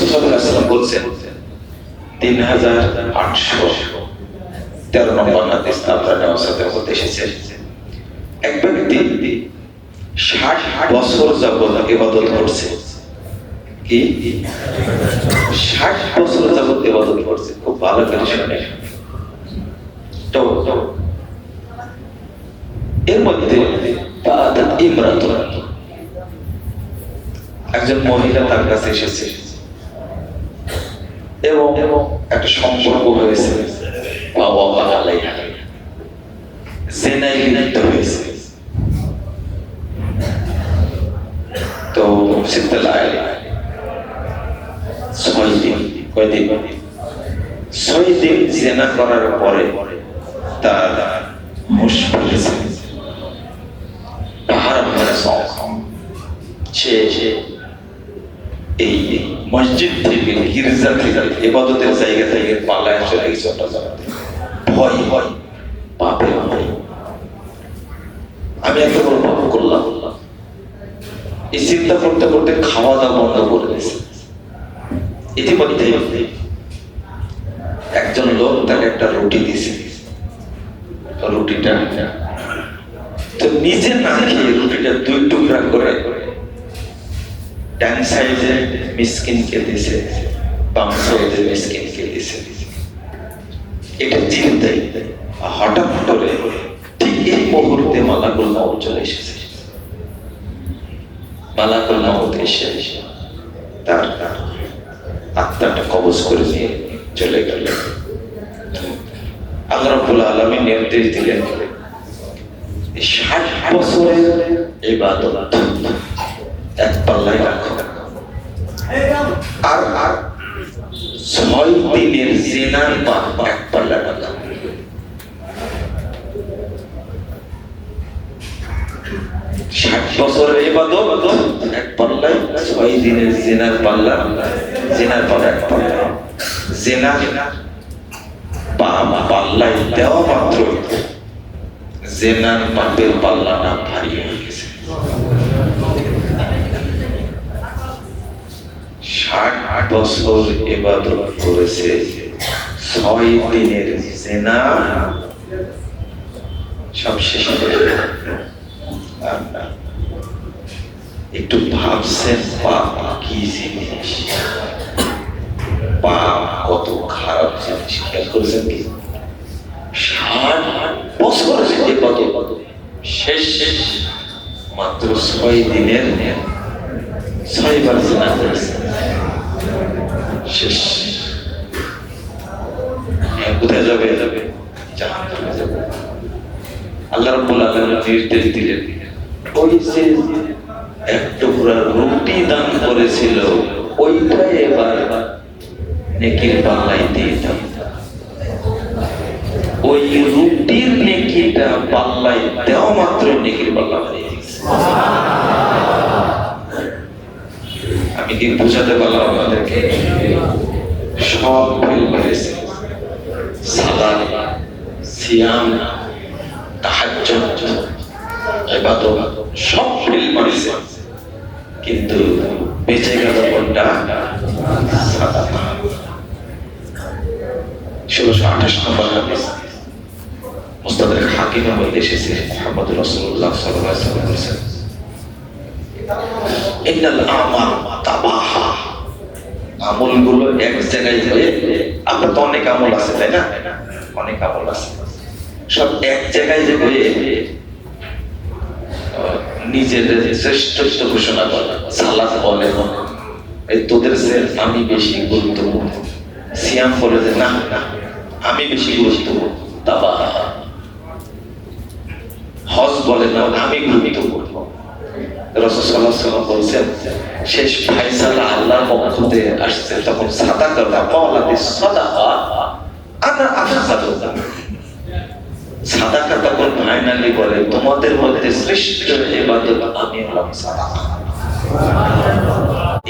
রাসূল সাল্লাল্লাহু আলাইহি ওয়াসাল্লাম বলেছেন 3813 নম্বর হাদিস আপনারা নেওয়াতে হতে এসেছে, এক ব্যক্তি 60 বছর যাবত ইবাদত করছে। কি 60 বছর যাবত ইবাদত করছে? খুব ভালো করে শুনে। তো এর মধ্যে একজন মহিলা তার কাছে এসেছে এবং একটা সম্পর্ক হয়েছে, জেনায় লিপ্ত হয়েছে। তো 6 দিন জেনা করার পরে তার হুঁশ ফিরেছে। সে এই মসজিদ থেকে, গির্জা থেকে, ইবাদতের জায়গা থেকে পালায় চলে গেছে। ভয় ভয়, পাপের ভয়। আমি এত বড় পাপ করলাম, এই চিন্তা করতে করতে খাওয়া দাওয়া বন্ধ করে দিয়েছে। ইতিমধ্যে একজন লোক তাকে একটা রুটি দিয়েছে। রুটিটা তো নিজে না খেয়ে রুটিটা 2 টুকরা করে ডান সাইডে মিসকিনকে দিয়েছে, বাম সাইডে মিসকিনকে দিয়েছে। এটা চিন্তাই হঠাৎ করে ঠিক এই মুহূর্তে মালাকুল মউত চলে এসেছে। মালাকুল মউত এসে তার আত্মাটা কবজ করে নিয়ে চলে গেল। আল্লাহ রাব্বুল আলামিন নির্দেশ দিলেন 60 বছরের ইবাদত এক পাল্লায় রাখো, আর 6 দিনের জিনার পাপ এক পাল্লায় রাখো। 60 বছরের ইবাদত এক পাল্লায়, 6 দিনের জিনার পাল্লা, জিনার পাল্লা এক পাল্লা। জিনা পাল্লায় দেওয়া মাত্র জিনার পাপের পাল্লাটা ভারী হয়ে গেছে। 60 বছর ইবাদত করেছে, 6 দিনের জিনা সব শেষ হয়ে গেল। একটু ভাবছেন পাপ কি জিনিস, পাপ কত খারাপ জিনিস, খেয়াল করেছেন কি? 60 বছরের ইবাদত শেষ, মাত্র 6 দিনের 6 বার জিনা করেছে, শেষ। কোথায় যাবে? জাহান্নামে যাবে। আল্লাহ রাব্বুল আলামিন নির্দেশ দিলেন, ওই যে এক টুকরা রুটি দান করেছিল ওইটাই এবার নেকির পাল্লায় দিয়ে দাও। ওই রুটির নেকিটা পাল্লায় দেওয়া মাত্র নেকির পাল্লা বাড়িয়ে দিয়েছে। আমি কি বুঝাতে পারলাম আপনাদেরকে? সব ফেল করেছে, সালাত, সিয়াম, তাহাজ্জুদ, ইবাদত সব ফেল করেছে, কিন্তু বেঁচে গেল কোনটা? সাদাকা। 1628 নম্বর হাদিস মুস্তাদরাক হাকিমের মধ্যে এসেছে, মুহাম্মদ রাসূলুল্লাহ সাল্লাল্লাহু আলাইহি ওয়াসাল্লাম বলেছেন, ইন্নাল আমাল তাবাহা, আমলগুলো এক জায়গায় হয়ে, আপনার তো অনেক আমল আছে তাই না? অনেক আমল আছে, সব এক জায়গায় হয়ে নিজের শ্রেষ্ঠত্ব ঘোষণা করে। সালাত বলে এই তোদের যে আমি বেশি গুরুত্বপূর্ণ, সিয়াম বলে যে না আমি বেশি গুরুত্বপূর্ণ, তাবাহা। হজ বলে না আমি গুরুত্বপূর্ণ। রাসূল সাল্লাল্লাহু আলাইহি ওয়াসাল্লাম বলেছেন, শেষ ফায়সালা আল্লাহর পক্ষ থেকে আসছে, তখন সাদাকা ওয়ালাদিস সাদাকা আনা আফযালু। সাদাকা তখন ফাইনালি বলে তোমাদের মধ্যে শ্রেষ্ঠ ইবাদত আমি হলাম সাদাকা।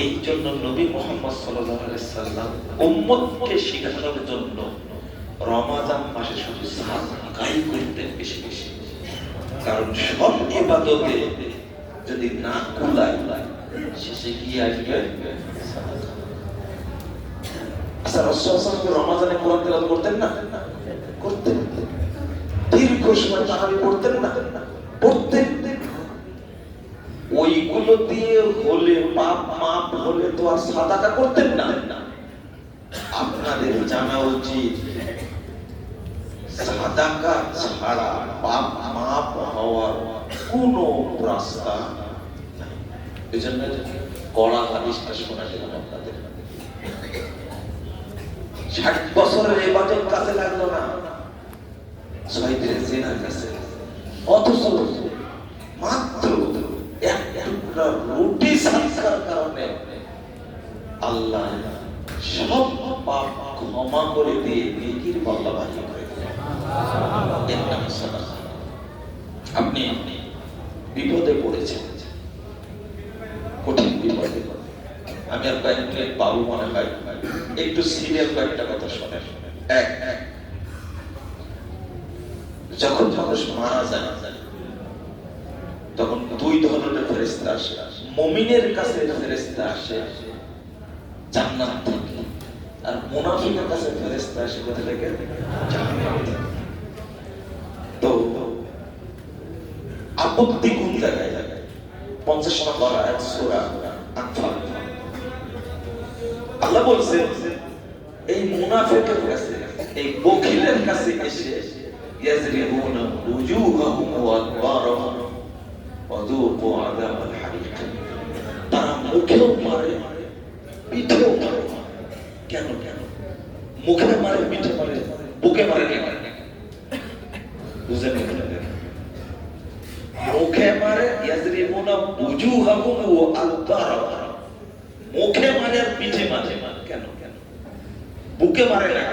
এই জন্য নবী মুহাম্মদ সাল্লাল্লাহু আলাইহি সাল্লাম উম্মতকে শিখানোর জন্য রমাদান মাসে শুধু সাদাকাই করতেন বেশি বেশি, কারণ সব ইবাদতে যদি না কুলায় শেষে কি আসবে? সাদাকা। আচ্ছা, রাসূল সাল্লাল্লাহু আলাইহি ওয়াসাল্লাম রমাজানে কোরআন তেলাওয়াত করতেন না? করতেন। দীর্ঘ সময় তারাবি পড়তেন না? পড়তেন। ওইগুলো দিয়ে হলে পাপ মাপ হলে তো আর সাদাকা করতেন না। আপনাদের জানা উচিত সাদাকা ছাড়া পাপ মাপ হওয়ার কোনো রাস্তা নাই। এজন্য কড়া হাদিসটা শোনা গেল আপনাদের। 60 বছরের ইবাদত কাজে লাগলো না, 36 দিনের কাছে। অথচ মাত্র এক টুকরা রুটি সাদকার কারণে আল্লাহ সব পাপ ক্ষমা করে দিয়ে নেকির পাল্লা ভারী করে দিলেন। এর নাম সাদাকা। আপনি বিপদে পড়েছেন, কঠিন বিপদে, আমি আর কয়েক মিনিট পাবো মনে হয়, একটু সিরিয়াল কয়েকটা কথা শোনেন। এক, যখন মানুষ মারা যায় তখন দুই ধরনের ফেরেশতা আসে। মুমিনের কাছে ফেরেশতা আসে জান্নাত থেকে, আর মুনাফিকের কাছে ফেরেশতা আসে কোথা থেকে? জাহান্নাম থেকে। তো আপত্তি কোন জায়গায়? 50 নম্বর আয়াত সূরা আনফাল। আল্লাহ বলছেন এই মুনাফিকের কাছে, এই বখিলের কাছে এসে ইয়াজরিবুনা উজুহাহুম ওয়া আদবারহুম ওয়া যুকু আযাবাল হারিক। তারা মুখেও মারে, পিঠেও মারে। কেন? মুখে মারে, পিঠে মারে, বুকে মারে কেন? বুঝেন না? মুখে মারে ইয়াজরিবুনা উজুহাহুম ওয়া আদবারহুম, মুখে মারে আর পিঠে মারে। কেন? বুকে মারে না।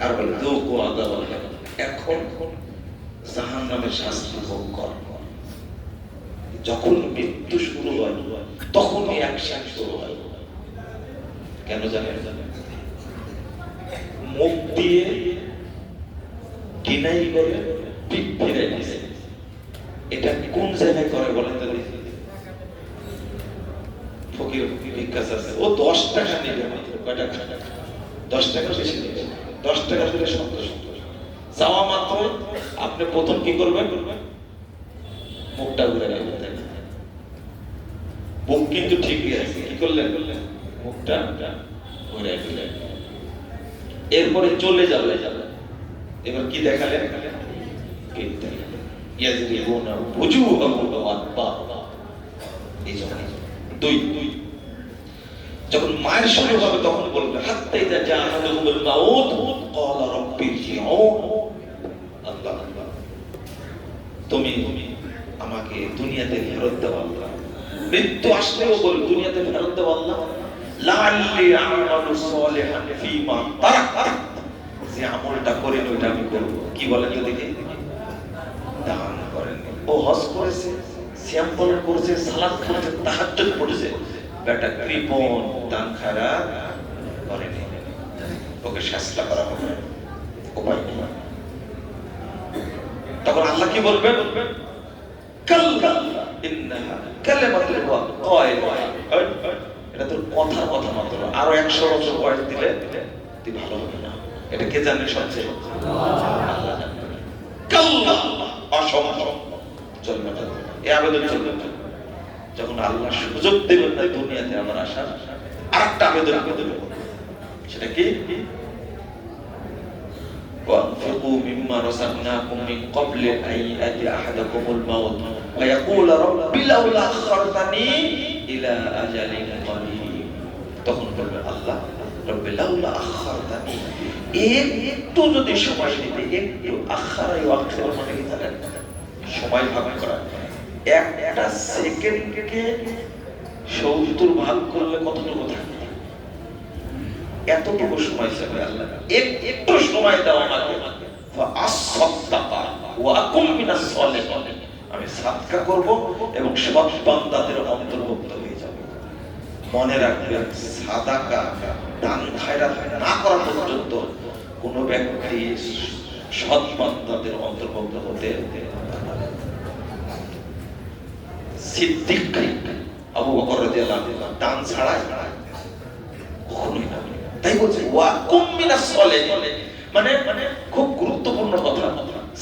আর বলে যুকু আযাবাল হারিক, এখন জাহান্নামের শাস্তি ভোগ কর। যখন মৃত্যু শুরু হয় তখনই অ্যাকশন শুরু হয়। কেন জানেন? মুখ দিয়ে কিনাই করে পিঠ ফিরে দিছে। এটা কোন জায়গায় করে বলেন তো? ফকির ভিক্ষাস আছে, ও 10 টাকা নেবে মাত্র। কয় টাকা? 10 টাকা বেশি নেবে। 10 টাকা দিলে সন্তোষ। চাওয়া মাত্র আপনি প্রথম কি করবেন? মুখটা ঘুরে রাখবেন। মুখ কিন্তু ঠিকই আছে, কি করলেন? মুখটা ঘুরে দিলেন। এরপরে চলে যাবে। এবার কি দেখালেন? ইয়াজরিবুনা উজুহাহুম ওয়া আদবারহুম। এই জন্য দুই, যখন মায়ের শুরু হবে তখন বলবে হাত্তা ইযা জাআহুমুল মাউত ক্বালা রাব্বিরজিউন। আল্লাহ, তুমি আমাকে দুনিয়াতে ফেরত দাও আল্লাহ। মৃত্যু আসলেও বল দুনিয়াতে ফেরত দাও আল্লাহ। লাআল্লি আমালু সালিহান ফীমা তারাক, যে আমলটা করেন ওইটা আমি করব। কি বলেন তো দেখি? দান করেন। ও হজ করেছে, সিয়াম পালন করেছে, সালাত খাচ্ছে, তাহাজ্জুদ পড়েছে, বেটা কৃপণ দান খায়রাত করেনি, ওকে শাস্তি করা হবে। উপায় নেই। তখন আল্লাহ কি বলবেন? কাল্লা ইন্নাহা কালিমাতুল ওয়াকাইল। এটা তোর কথা মাত্র, আরো 100 বছর বয়স দিলে তুই ভালো হবে না। এটা কে জানে? সবচেয়ে আল্লাহ জানে। কাল্লা অসম্ভব, চলবে না। এই আবেদন চলবে না। যখন আল্লাহ সুযোগ দেবেন না দুনিয়াতে আবার আসার, আরেকটা আবেদন দেবেন। সেটা কি? وَأَنفِقُوا مِمَّا رَزَقْنَاكُم مِّن قَبْلِ أَن يَأْتِيَ أَحَدَكُمُ الْمَوْتُ وَيَقُولَ رَبِّ لَوْلَا أَخَّرْتَنِي إِلَى أَجَلٍ قَرِيبٍ। তখন বলবে আল্লাহ রব্বি লাউলা আখারতানি, একটু যদি সময় দিতে। একটু আখারা ওয়াক্তের মানে কি জানেন? সময় ভাগ করা। একটা সেকেন্ডকে 70 ভাগ করলে কতটুকু থাকে? এতটুকু সময় চাবে আল্লাহ, একটু সময় দাও আমাকে। ফাআসসাদকা ওয়া আকুম মিনাস সালিহিন, আমি সাদকা করব এবং সৎ বান্দাদের অন্তর্ভুক্ত হয়ে যাব। মনে রাখবেন, সাদাকা দান খায়রাত না করা পর্যন্ত কোন ব্যক্তি সৎ বান্দাদের অন্তর্ভুক্ত হতে সিদ্দিক আবু বকর রাদিয়াল্লাহু আনহু দান ছাড়া কখনোই না। বলছে ওয়া কুম মিনাস সলিহিন, মানে খুব গুরুত্বপূর্ণ কথা।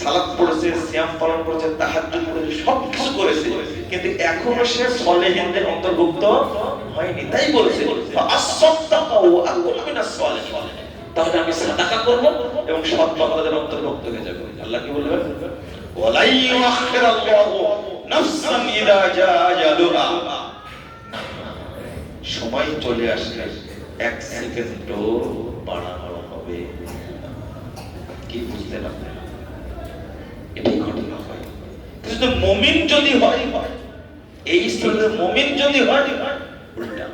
সালাত পড়েছে, সিয়াম পালন করেছে, তাহাজ্জুদ করেছে, সবকিছু করেছে, কিন্তু এখনো সে সলিহিনদের অন্তর্ভুক্ত হয়নি। তাই বলেছে ফাআসসাদাকা ওয়া আকুম মিনাস সলিহিন, তাহলে আমি সাদাকা করব এবং সৎ বান্দাদের অন্তর্ভুক্ত হয়ে যাব। আল্লাহ কি বলবেন? ওয়ালাই ইউআখিরাল্লাহু নাফসান ইযা জাআ আজালুহা, সময় চলে আসলে এক সেকেন্ডও বাড়ানো হবে। কি বুঝতে না, এটাই ঘটনা হয়। কিন্তু মুমিন যদি হয়, এই স্তরের মুমিন যদি হয়, উল্টা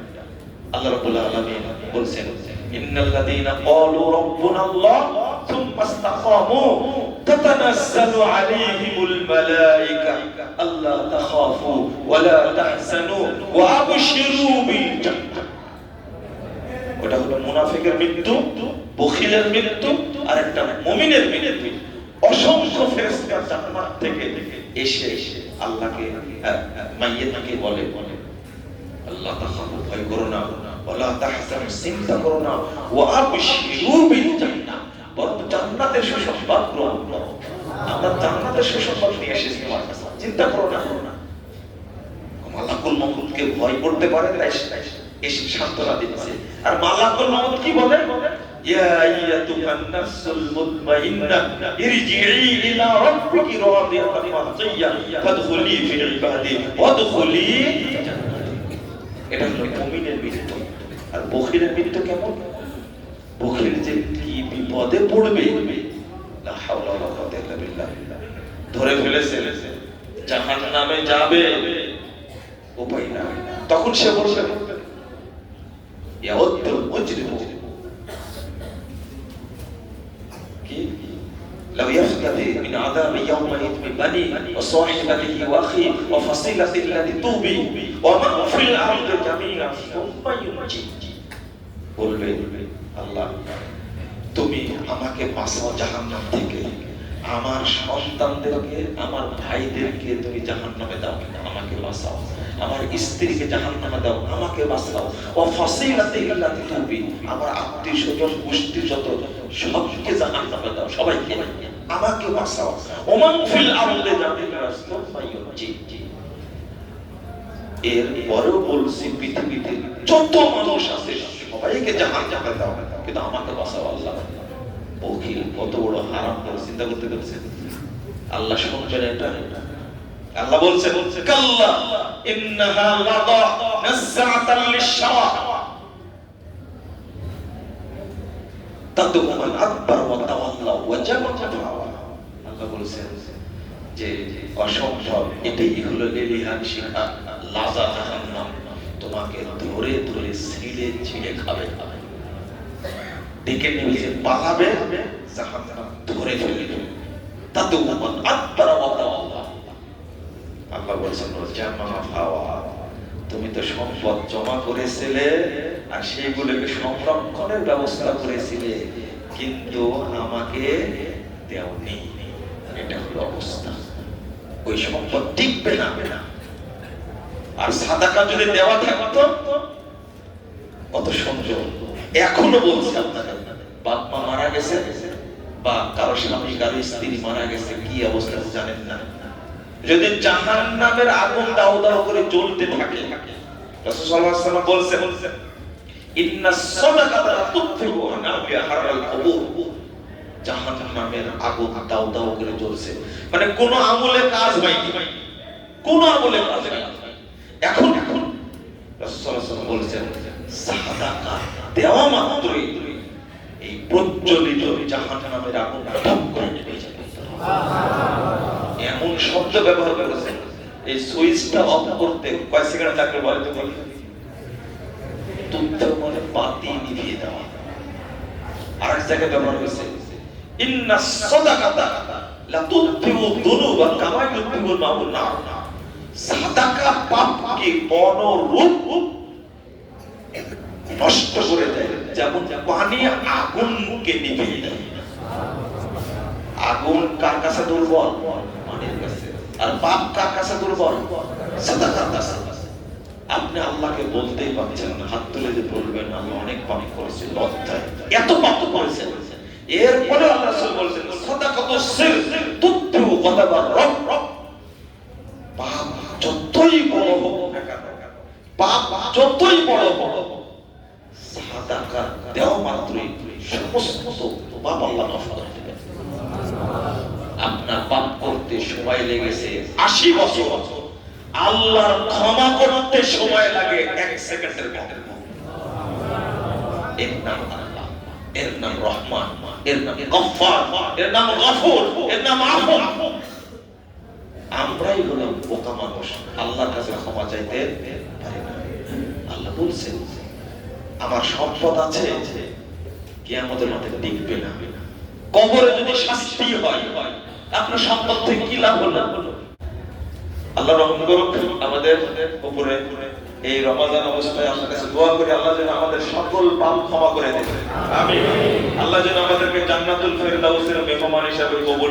আল্লাহ রাব্বুল আলামিন বলছেন ইন্নাল্লাযীনা ক্বালু রাব্বুনাল্লাহ সুম্মা ইসতাকামু তাতানাজ্জালু আলাইহিমুল মালায়েকা আল্লা তাখাফু ওয়া লা তাহজানু ওয়া আবশিরু বিল জান্নাহ। ওটা হলো মুনাফিকের মৃত্যু, বখিলের মৃত্যু, আর একটা মুমিনের মৃত্যু। অসংখ্য ফেরেশতা জান্নাত থেকে এসে আল্লাহকে মাইয়াতকে বলে আল্লাহ তাখাফু, ভয় করো না, ওয়ালা তাহজানু, চিন্তা করো না, ওয়া আবশিরু বিল জান্নাহ, বরং জান্নাতের সুসংবাদ গ্রহণ করো। আমরা জান্নাতের সুসংবাদ নিয়ে এসেছি তোমার কাছে, চিন্তা করো না। মালাকুল মউতকে ভয় করতে পারে, তাই এসে সান্ত্বনা দিচ্ছে। আর মালাকুল মউত কি বলে? ইয়া আইয়াতুহান নাফসুল মুতমাইন্নাহ ইরজিই ইলা রাব্বিকি রাদিয়াতান মারদিয়া ফাদখুলি ফি ইবাদি ওয়াদখুলি জান্নাতি। এটা হলো মুমিনের মৃত্যু। আর বখিলের মৃত্যু কেমন? বখিল যে কি বিপদে পড়বে, লা হাওলা ওয়ালা কুওয়াতা ইল্লা বিল্লাহ। ধরে ফেলেছে, জাহান্নামে যাবে, উপায় না। তখন সে বলবে ইয়াউদ্দুল মুজরিমু কি লাউ ইয়াফতাদি মিন আযাবি ইয়াউমাইদ বিবানি ওয়া সাহিবাতিহি ওয়া আখি ওয়া ফাসিলাতিহি আল্লাতী তুবি ওয়া মান ফিল আরদি জামিআন সুম্মা ইউনজি। বলবে আল্লাহ তুমি আমাকে বাঁচাও জাহান্নাম থেকে, আমার সন্তানদেরকে, আমার ভাইদেরকে তুমি জাহান্নামে দাও, আমাকে বাঁচাও। আমার স্ত্রীকে জাহান্নামে দাও, আমাকে বাঁচাও। ও ফাসিলাতিহি আল্লাতী তুবি, আমার আত্মীয়-স্বজন, গোষ্ঠী যত সবকে জাহান্নামে দাও, সবাইকে, আমাকে বাঁচাও। ওমান ফিল আরদি জামিআন সুম্মা ইউনজি। এর পরেও বলছি পৃথিবীতে যত মানুষ আছে সবাইকে জাহান্নামে দাও, কিন্তু আমাকে বাঁচাও আল্লাহ। বখিল কত বড় হারাম করে চিন্তা করতে পেরেছেন? আল্লাহ শুনবেন এটা? আল্লাহ বলছেন কাল্লা ইন্নাহা লাযা নাযাআতান লিশ-শাওয়া তাদউ মান আকবার ওয়া তাওয়াল্লা ওয়া জামা ফাওয়া। আল্লাহ বলছেন যে অসম্ভব, এটাই হলো লেলিহান শিখা, লাযা জাহান্নাম, তোমাকে ধরে ধরে ছিঁড়ে ছিঁড়ে খাবে, ডেকে নিয়ে পালাবে, জাহান্নাম ধরে ফেলবে। তাদউ মান আকবার ওয়া তাওয়াল্লা। আল্লাহ বলছেন জামা ফাওয়া, তুমি তো সম্পদ জমা করেছিলে আর সেইগুলোকে সংরক্ষণের ব্যবস্থা করেছিলে, কিন্তু আমাকে দেওনি। এটা হলো অবস্থা। ওই সম্পদ টিকবে না। আর সাদাকা যদি দেওয়া থাকতো কত সুন্দর। এখনো বলছি আপনাকে, বাপ মা মারা গেছে বা কারো স্বামী কারো স্ত্রী মারা গেছে, কি অবস্থা জানেন না? যদি জাহান্নামের আগুন দাও দাও করে জ্বলতে থাকে, রাসূল সাল্লাল্লাহু আলাইহি ওয়াসাল্লাম বলছেন ইন্নাস সাদাকাতা তুতফিউ নাবিয়া হারাল কুবুর। জাহান্নামের আগুন দাও দাও করে জ্বলছে, মানে কোন আমলে কাজ হয়নি, কোন আমলে কাজ হয়নি। এখন রাসূল সাল্লাল্লাহু আলাইহি ওয়াসাল্লাম বলছেন সাদাকা দেওয়া মাত্রই এই প্রজ্বলিত জাহান্নামের আগুন ঢপ করে নিভে যাবে। এমন শব্দ ব্যবহার করেছেন, এই সুইচটা অফ করতে কয় সেকেন্ড লাগবে বলে তো বলি? তুমতে মানে বাতি নিভিয়ে দেওয়া। আরেক জায়গায় ব্যবহার করেছে ইন্নাস সাদাকাতা লা তুতফিউ যুনুবা কামা ইউতফিউল মাউন নার। সাদাকা পাপকে অনুরূপ নষ্ট করে দেয়, যেমন পানি আগুনকে নিভিয়ে দেয়। আগুন কার কাছে দুর্বল? পানির কাছে। আর পাপ কার কাছে দুর্বল? সাদাকার কাছে। আপনি আল্লাহকে বলতেই পারছেন না, হাত তুলে যে বলবেন আমি অনেক পাপ করেছি, লজ্জায় এত পাপ করেছেন। এরপরে আল্লাহ রাসূল বলেছেন সাদাকাতুস সির তুতু গাদাবার রব। পাপ যতই বড় হোক না কেন, পাপ যতই বড় হোক, সাদাকা দেওয়া মাত্রই সমস্ত পাপ আল্লাহ মাফ করে দেবেন। আপনার পাপ করতে সময় লেগেছে ৮০ বছর, আল্লাহর ক্ষমা করতে সময় লাগে ১ সেকেন্ডের মধ্যে। এর নাম আল্লাহ, এর নাম রহমান, এর নাম গফফার, এর নাম গফুর, এর নাম আফু। আমরাই হলাম বোকা মানুষ, আল্লাহর কাছে ক্ষমা চাইতে পারি না। আল্লাহ বলছেন আমার সম্পদ আছে, কিয়ামতের মাঠে টিকবে না। কবরে যদি শাস্তি হয়, আপনার সম্পদ থেকে কি লাভ হলো? আল্লাহ রহম করুক আমাদের উপরে। এই রমাদান অবস্থায় আল্লাহর কাছে দোয়া করি আল্লাহ যেন আমাদের সকল পাপ ক্ষমা করে দেন। আমিন। আল্লাহ যেন আমাদেরকে জান্নাতুল ফেরদাউসের মেহমান হিসেবে কবুল